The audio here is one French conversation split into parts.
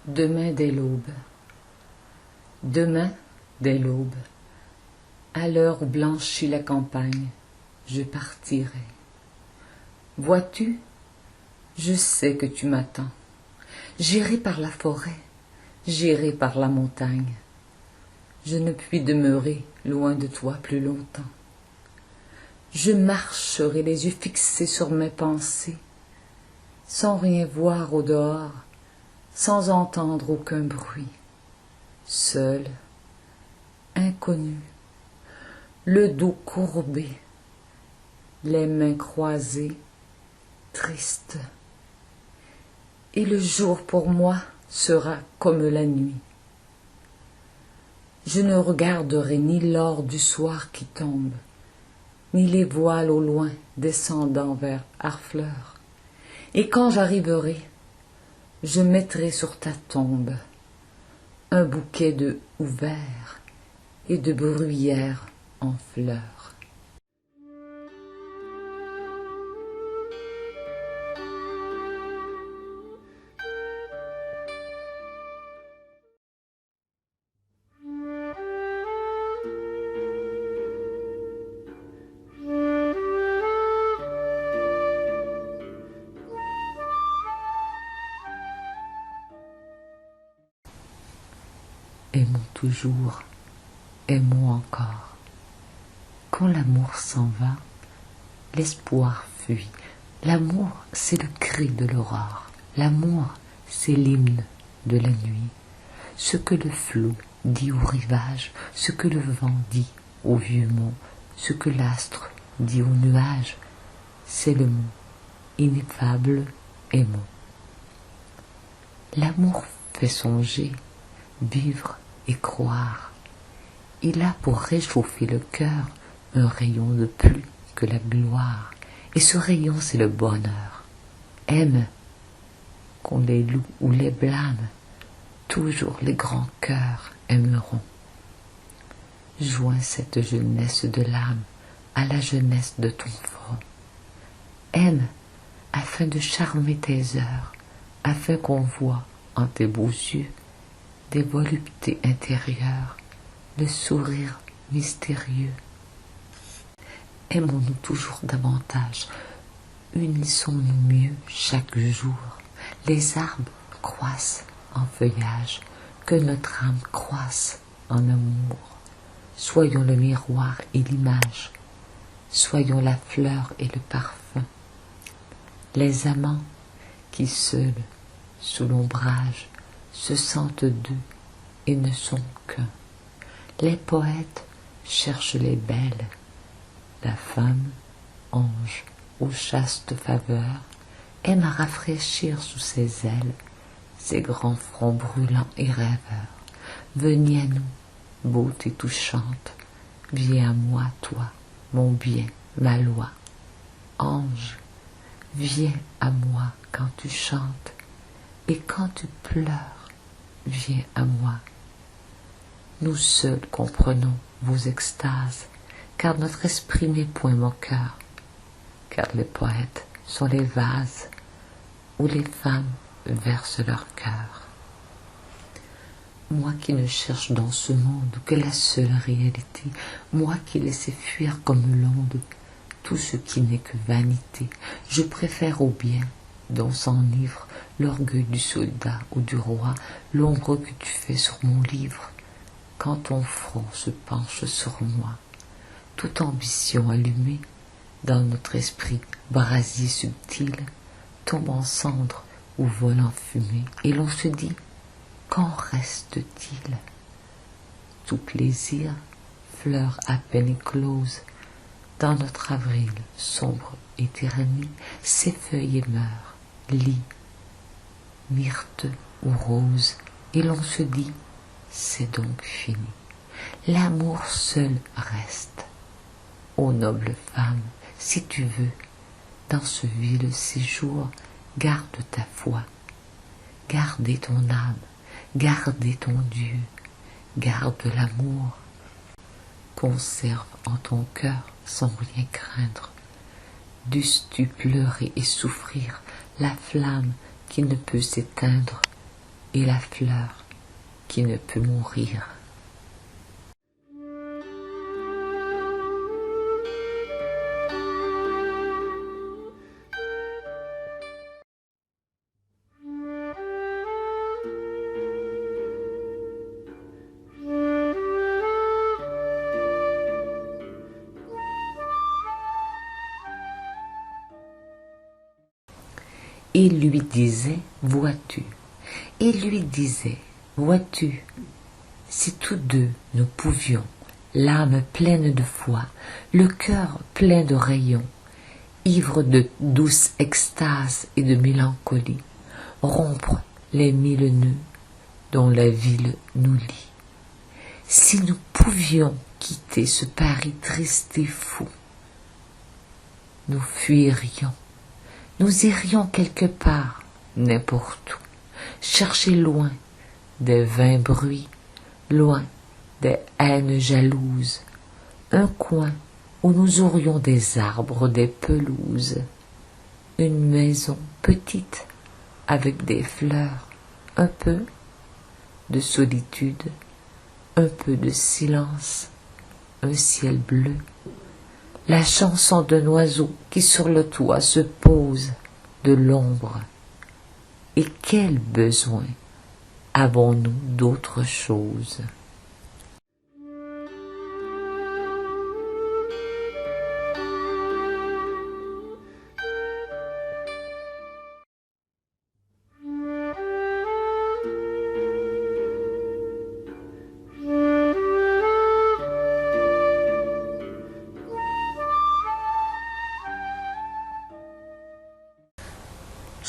Demain dès l'aube. Demain dès l'aube, à l'heure où blanchit la campagne, je partirai. Vois-tu, je sais que tu m'attends. J'irai par la forêt, j'irai par la montagne. Je ne puis demeurer loin de toi plus longtemps. Je marcherai les yeux fixés sur mes pensées, sans rien voir au dehors, sans entendre aucun bruit. Seul, inconnu, le dos courbé, les mains croisées, triste. Et le jour pour moi sera comme la nuit. Je ne regarderai ni l'or du soir qui tombe, ni les voiles au loin descendant vers Harfleur. Et quand j'arriverai, je mettrai sur ta tombe un bouquet de houverts et de bruyères en fleurs. Aimons toujours, aimons encore. Quand l'amour s'en va, l'espoir fuit. L'amour, c'est le cri de l'aurore. L'amour, c'est l'hymne de la nuit. Ce que le flot dit au rivage, ce que le vent dit au vieux mont, ce que l'astre dit au nuage, c'est le mot ineffable aimons. L'amour fait songer, vivre et croire. Il a pour réchauffer le cœur un rayon de plus que la gloire. Et ce rayon, c'est le bonheur. Aime, qu'on les loue ou les blâme, toujours les grands cœurs aimeront. Joins cette jeunesse de l'âme à la jeunesse de ton front. Aime, afin de charmer tes heures, afin qu'on voit en tes beaux yeux des voluptés intérieures, le sourire mystérieux. Aimons-nous toujours davantage, unissons-nous mieux chaque jour. Les arbres croissent en feuillage, que notre âme croisse en amour. Soyons le miroir et l'image, soyons la fleur et le parfum. Les amants qui seuls, sous l'ombrage, se sentent deux et ne sont qu'un. Les poètes cherchent les belles, la femme, ange aux chastes faveurs, aime à rafraîchir sous ses ailes ses grands fronts brûlants et rêveurs. Venez à nous, beauté touchante, viens à moi, toi, mon bien, ma loi. Ange, viens à moi quand tu chantes, et quand tu pleures, viens à moi. Nous seuls comprenons vos extases, car notre esprit n'est point moqueur, car les poètes sont les vases où les femmes versent leur cœur. Moi qui ne cherche dans ce monde que la seule réalité, moi qui laisse fuir comme l'onde tout ce qui n'est que vanité, je préfère au bien dont s'enivre l'orgueil du soldat ou du roi, l'ombre que tu fais sur mon livre, quand ton front se penche sur moi. Toute ambition allumée dans notre esprit brasier subtil tombe en cendres ou vole en fumée, et l'on se dit, qu'en reste-t-il? Tout plaisir, fleur à peine éclose, dans notre avril sombre et tyrannie, s'effeuille et meurt, lit, myrte ou rose, et l'on se dit, c'est donc fini. L'amour seul reste. Ô noble femme, si tu veux, dans ce vil séjour, garde ta foi, gardez ton âme, gardez ton Dieu, garde l'amour, conserve en ton cœur sans rien craindre. Dusses-tu pleurer et souffrir la flamme qui ne peut s'éteindre, et la fleur qui ne peut mourir. Il lui disait, vois-tu, il lui disait, vois-tu, si tous deux nous pouvions, l'âme pleine de foi, le cœur plein de rayons, ivre de douce extase et de mélancolie, rompre les 1000 nœuds dont la ville nous lie. Si nous pouvions quitter ce Paris triste et fou, nous fuirions. Nous irions quelque part, n'importe où, chercher loin des vains bruits, loin des haines jalouses, un coin où nous aurions des arbres, des pelouses, une maison petite avec des fleurs, un peu de solitude, un peu de silence, un ciel bleu, la chanson d'un oiseau qui sur le toit se pose de l'ombre. Et quel besoin avons-nous d'autre chose?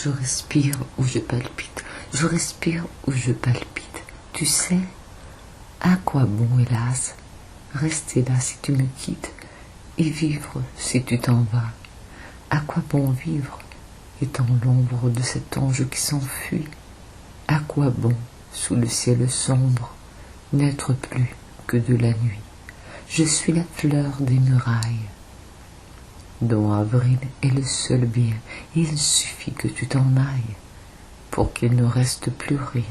Je respire ou je palpite, je respire ou je palpite. Tu sais, à quoi bon, hélas, rester là si tu me quittes et vivre si tu t'en vas? À quoi bon vivre, étant l'ombre de cet ange qui s'enfuit? À quoi bon, sous le ciel sombre, n'être plus que de la nuit? Je suis la fleur des murailles, dont avril est le seul bien. Il suffit que tu t'en ailles pour qu'il ne reste plus rien.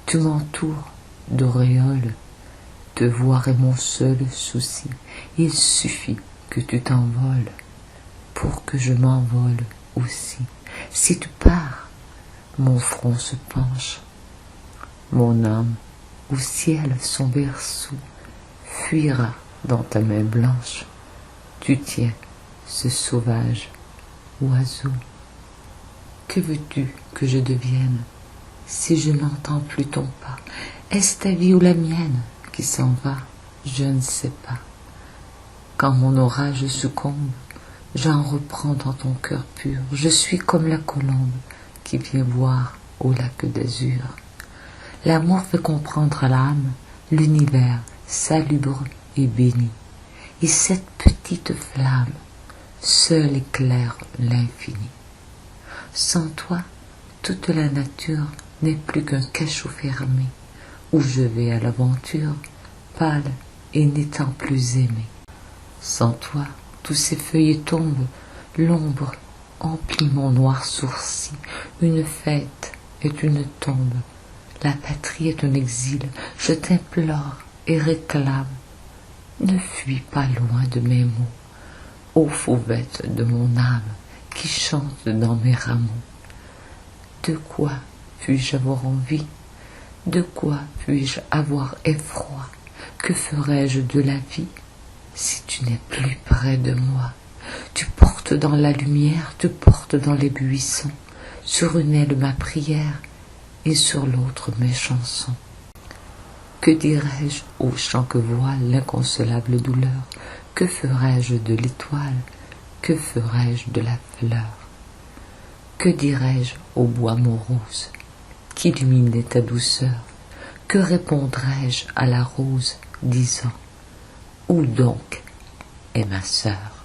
Tu m'entoures d'auréoles, te voir est mon seul souci. Il suffit que tu t'envoles pour que je m'envole aussi. Si tu pars, mon front se penche, mon âme au ciel son berceau fuira dans ta main blanche. Tu tiens ce sauvage oiseau. Que veux-tu que je devienne si je n'entends plus ton pas? Est-ce ta vie ou la mienne qui s'en va? Je ne sais pas. Quand mon orage succombe, j'en reprends dans ton cœur pur. Je suis comme la colombe qui vient boire au lac d'azur. L'amour fait comprendre à l'âme l'univers salubre et béni. Et cette petite flamme seule éclaire l'infini. Sans toi, toute la nature n'est plus qu'un cachot fermé, où je vais à l'aventure, pâle et n'étant plus aimé. Sans toi, tous ces feuilles tombent, l'ombre emplit mon noir sourcil. Une fête est une tombe, la patrie est un exil. Je t'implore et réclame, ne fuis pas loin de mes mots, ô fauvette de mon âme qui chante dans mes rameaux. De quoi puis-je avoir envie? De quoi puis-je avoir effroi? Que ferais-je de la vie si tu n'es plus près de moi? Tu portes dans la lumière, tu portes dans les buissons, sur une aile ma prière et sur l'autre mes chansons. Que dirais-je au chant que voile l'inconsolable douleur? Que ferais-je de l'étoile? Que ferais-je de la fleur? Que dirais-je au bois morose qui illuminait ta douceur? Que répondrais-je à la rose disant, où donc est ma sœur?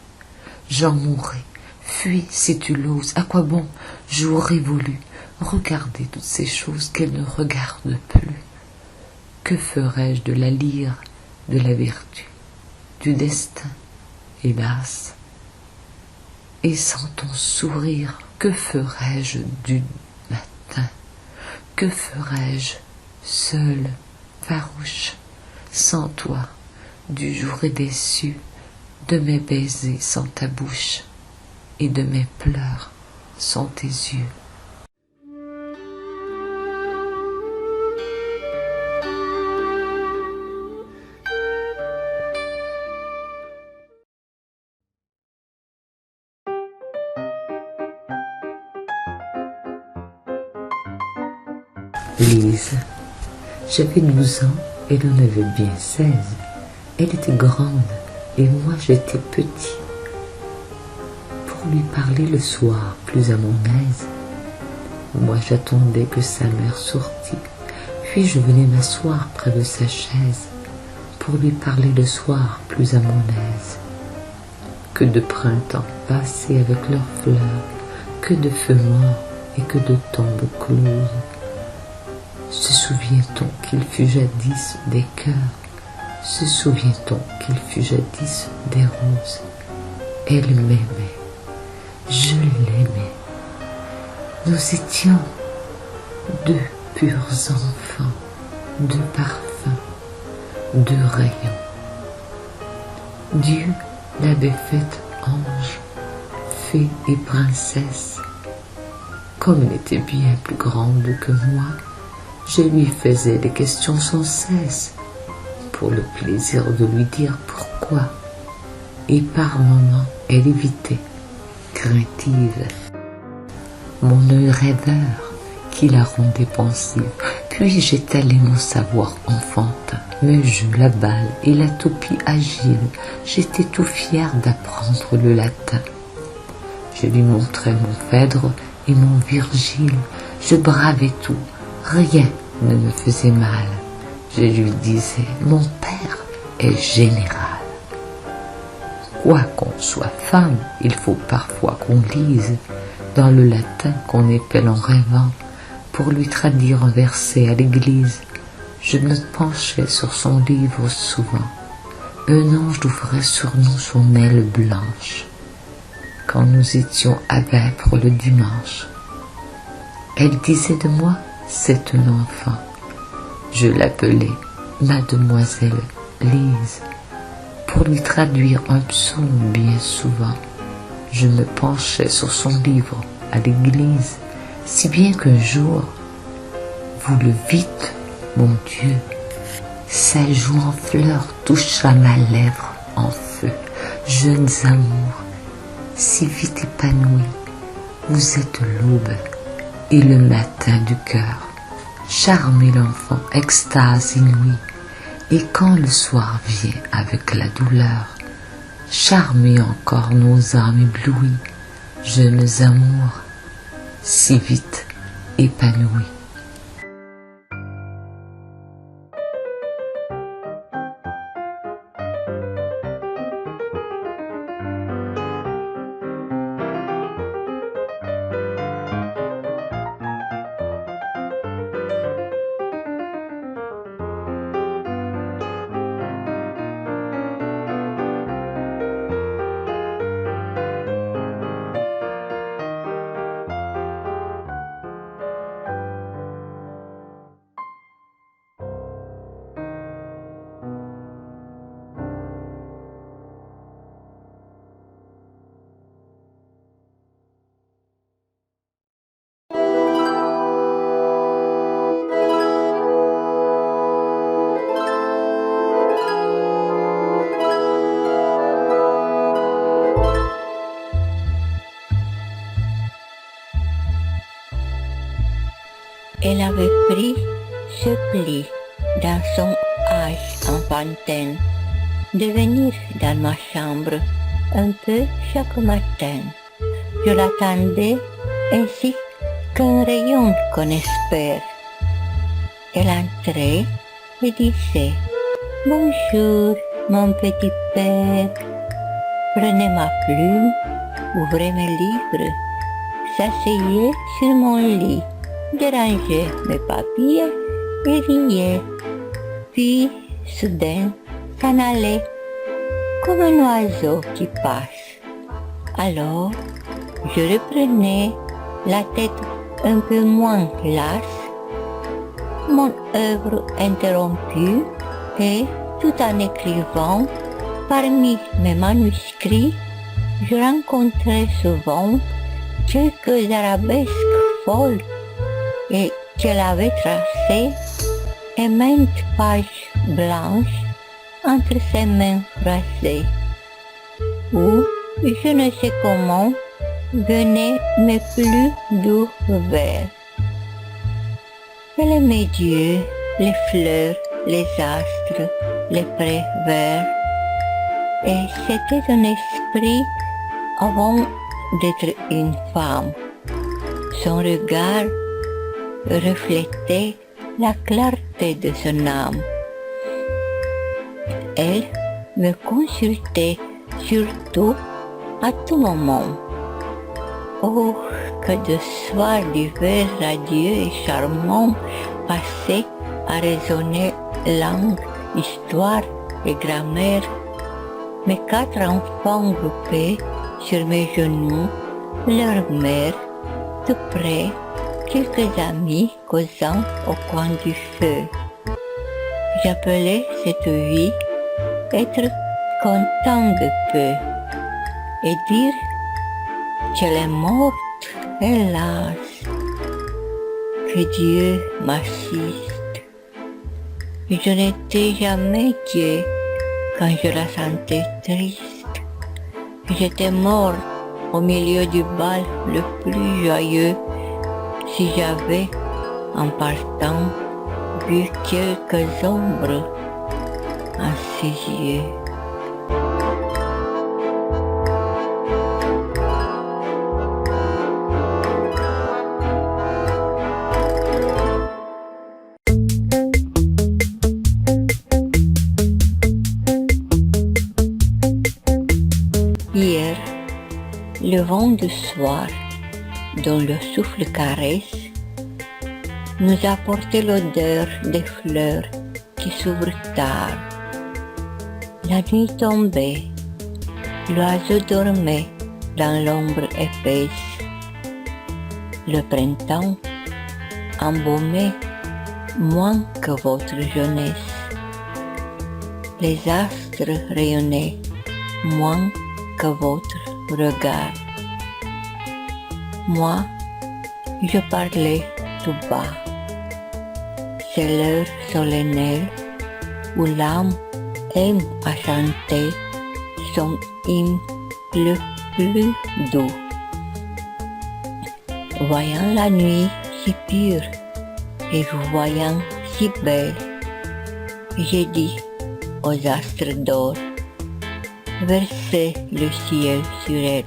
J'en mourrai, fuis si tu l'oses. À quoi bon? J'aurais voulu regarder toutes ces choses qu'elles ne regardent plus. Que ferais-je de la lyre, de la vertu, du destin, hélas? Et sans ton sourire, que ferais-je du matin? Que ferais-je, seule, farouche, sans toi, du jour déçu, de mes baisers sans ta bouche, et de mes pleurs sans tes yeux? Lise, j'avais 12 ans, elle en avait bien 16. Elle était grande et moi j'étais petit. Pour lui parler le soir, plus à mon aise, moi j'attendais que sa mère sortît, puis je venais m'asseoir près de sa chaise pour lui parler le soir, plus à mon aise. Que de printemps passés avec leurs fleurs, que de feux morts et que de tombes closes. Se souvient-on qu'il fut jadis des cœurs? Se souvient-on qu'il fut jadis des roses? Elle m'aimait, je l'aimais. Nous étions deux purs enfants, deux parfums, deux rayons. Dieu l'avait faite ange, fée et princesse. Comme elle était bien plus grande que moi, je lui faisais des questions sans cesse, pour le plaisir de lui dire pourquoi. Et par moments, elle évitait, craintive, mon œil rêveur qui la rendait pensive. Puis j'étalais mon savoir enfantin, mes jeux, la balle et la toupie agile. J'étais tout fier d'apprendre le latin. Je lui montrais mon Phèdre et mon Virgile. Je bravais tout. Rien ne me faisait mal. Je lui disais, mon père est général. Quoi qu'on soit femme, il faut parfois qu'on lise dans le latin qu'on épelle en rêvant pour lui traduire un verset à l'église. Je me penchais sur son livre souvent. Un ange ouvrait sur nous son aile blanche quand nous étions à vêpres le dimanche. Elle disait de moi, c'est un enfant. Je l'appelais Mademoiselle Lise. Pour lui traduire un psaume bien souvent, je me penchais sur son livre à l'église, si bien qu'un jour, vous le vîtes, mon Dieu, sa joue en fleurs toucha ma lèvre en feu. Jeunes amours, si vite épanouis, vous êtes l'aube et le matin du cœur. Charmez l'enfant, extase inouïe, et quand le soir vient avec la douleur, charmez encore nos âmes éblouies, jeunes amours, si vite épanouis. Elle avait pris ce pli dans son âge enfantin de venir dans ma chambre un peu chaque matin. Je l'attendais ainsi qu'un rayon qu'on espère. Elle entrait et disait « Bonjour, mon petit père ». Prenait ma plume, ouvrait mes livres, s'asseyait sur mon lit, dérangeait mes papiers et riait. Puis, soudain, s'en allait comme un oiseau qui passe. Alors, je reprenais la tête un peu moins lasse mon œuvre interrompue et, tout en écrivant, parmi mes manuscrits, je rencontrais souvent quelques arabesques folles et qu'elle avait tracées et maintes pages blanches entre ses mains froissées, où, je ne sais comment, venaient mes plus doux vers. Elle aimait Dieu, les fleurs, les astres, les prés verts, et c'était un esprit avant d'être une femme. Son regard reflétait la clarté de son âme. Elle me consultait surtout à tout moment. Oh, que de soirs divers radieux et charmants passaient à raisonner langue, histoire et grammaire. Mes 4 enfants groupés sur mes genoux, leur mère, tout près, quelques amis causant au coin du feu. J'appelais cette vie être content de peu et dire qu'elle est morte, hélas, que Dieu m'assiste. Je n'étais jamais gai quand je la sentais triste. J'étais mort au milieu du bal le plus joyeux si j'avais, en partant, vu quelques ombres en ses yeux. Hier, le vent du soir, dont le souffle caresse, nous a apporté l'odeur des fleurs qui s'ouvrent tard. La nuit tombait, l'oiseau dormait dans l'ombre épaisse. Le printemps embaumait moins que votre jeunesse. Les astres rayonnaient moins que votre regard. Moi, je parlais tout bas. C'est l'heure solennelle où l'âme aime à chanter son hymne le plus doux. Voyant la nuit si pure et vous voyant si belle, j'ai dit aux astres d'or, versez le ciel sur elle.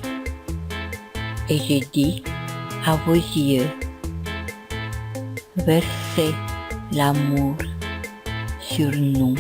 Et j'ai dit à vos yeux, versez l'amour sur nous.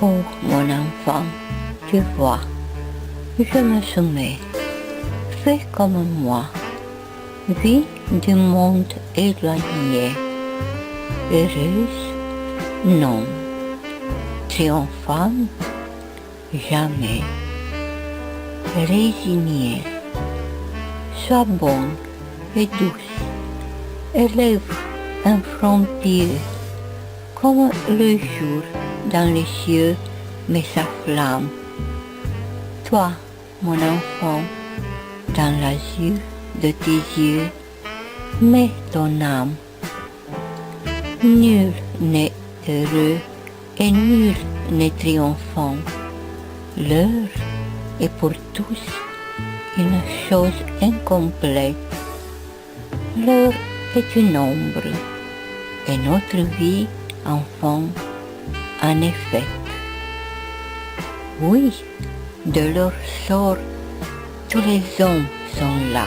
Oh mon enfant, tu vois, je me soumets, fais comme moi, vis du monde éloigné, heureuse, non, triomphante, jamais, résignée, sois bonne et douce, élève un front pieux, comme le jour dans les cieux, mais sa flamme. Toi, mon enfant, dans l'azur de tes yeux, mets ton âme. Nul n'est heureux et nul n'est triomphant. L'heure est pour tous une chose incomplète. L'heure est une ombre et notre vie, enfant, en effet. Oui, de leur sort, tous les hommes sont là.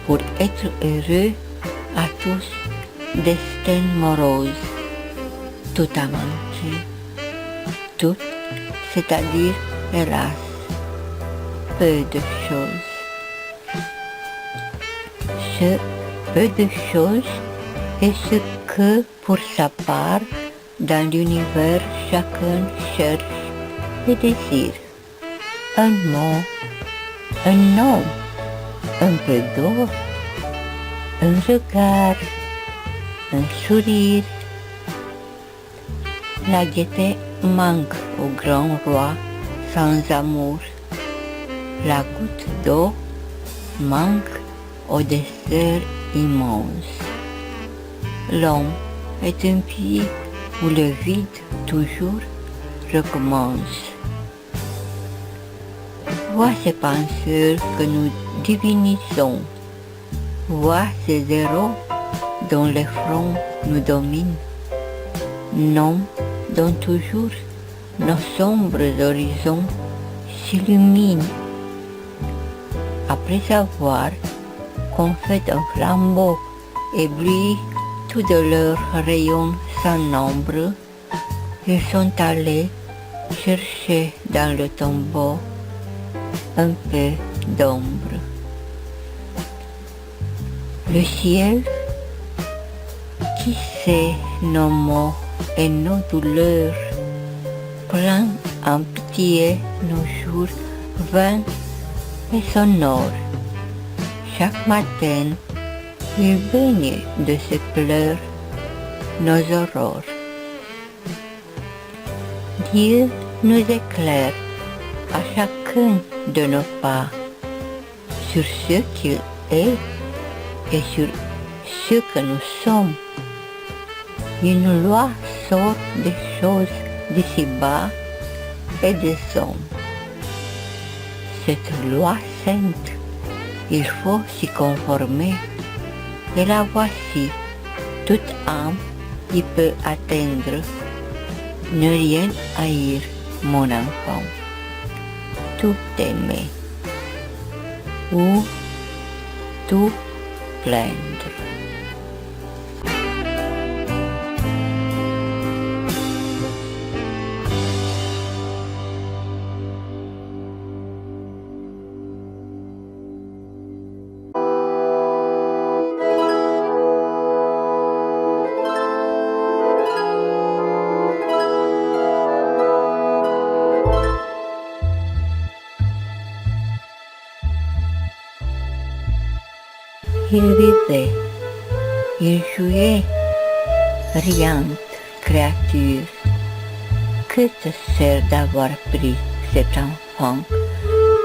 pour être heureux à tous, destin morose, tout a manqué, tout, c'est-à-dire hélas, peu de choses. Ce peu de choses est ce que, pour sa part, dans l'univers, chacun cherche et désire. Un mot, un nom, un peu d'eau, un regard, un sourire. La gaieté manque au grand roi sans amour. La goutte d'eau manque au désert immense. L'homme est un pays où le vide toujours recommence. Vois ces penseurs que nous divinisons. Vois ces héros dont les fronts nous dominent. Noms dont toujours nos sombres horizons s'illuminent. Après avoir confait un flambeau et brille tout de leurs rayons sans nombre, ils sont allés chercher dans le tombeau un peu d'ombre. Le ciel, qui sait nos maux et nos douleurs, prend en pitié nos jours vains et sonores. Chaque matin, il baigne de ses pleurs nos aurores. Dieu nous éclaire à chacun de nos pas sur ce qu'il est et sur ce que nous sommes. Une loi sort des choses d'ici-bas et des hommes. Cette loi sainte, il faut s'y conformer, et la voici, toute âme y peut atteindre. Ne rien haïr, mon enfant, tout aimer, ou tout plaindre. Il vivait, il jouait, riante créature. Que te sert d'avoir pris cet enfant,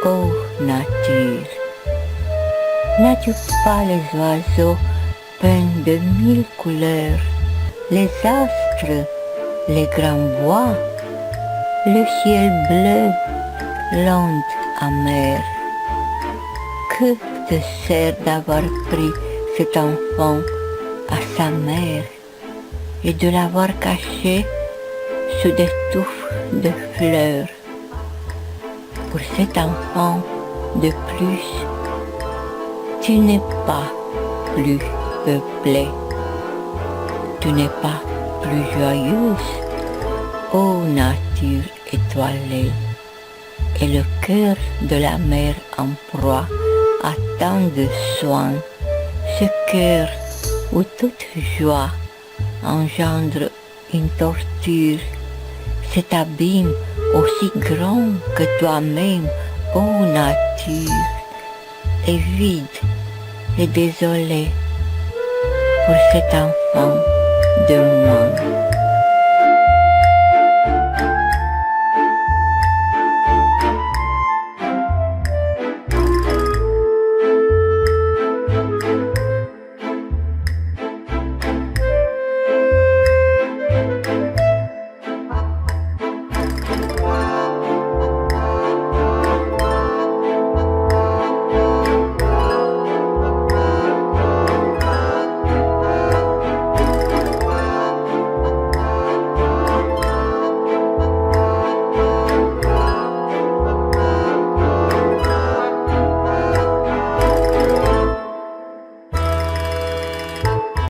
ô nature? N'as-tu pas les oiseaux peints de 1000 couleurs, les astres, les grands bois, le ciel bleu, l'onde amère? Que te sert d'avoir pris cet enfant à sa mère et de l'avoir caché sous des touffes de fleurs? Pour cet enfant de plus, tu n'es pas plus peuplée, tu n'es pas plus joyeuse, ô nature étoilée, et le cœur de la mère en proie à tant de soins, ce cœur où toute joie engendre une torture, cet abîme aussi grand que toi-même, ô nature, est vide et désolé pour cet enfant de moi.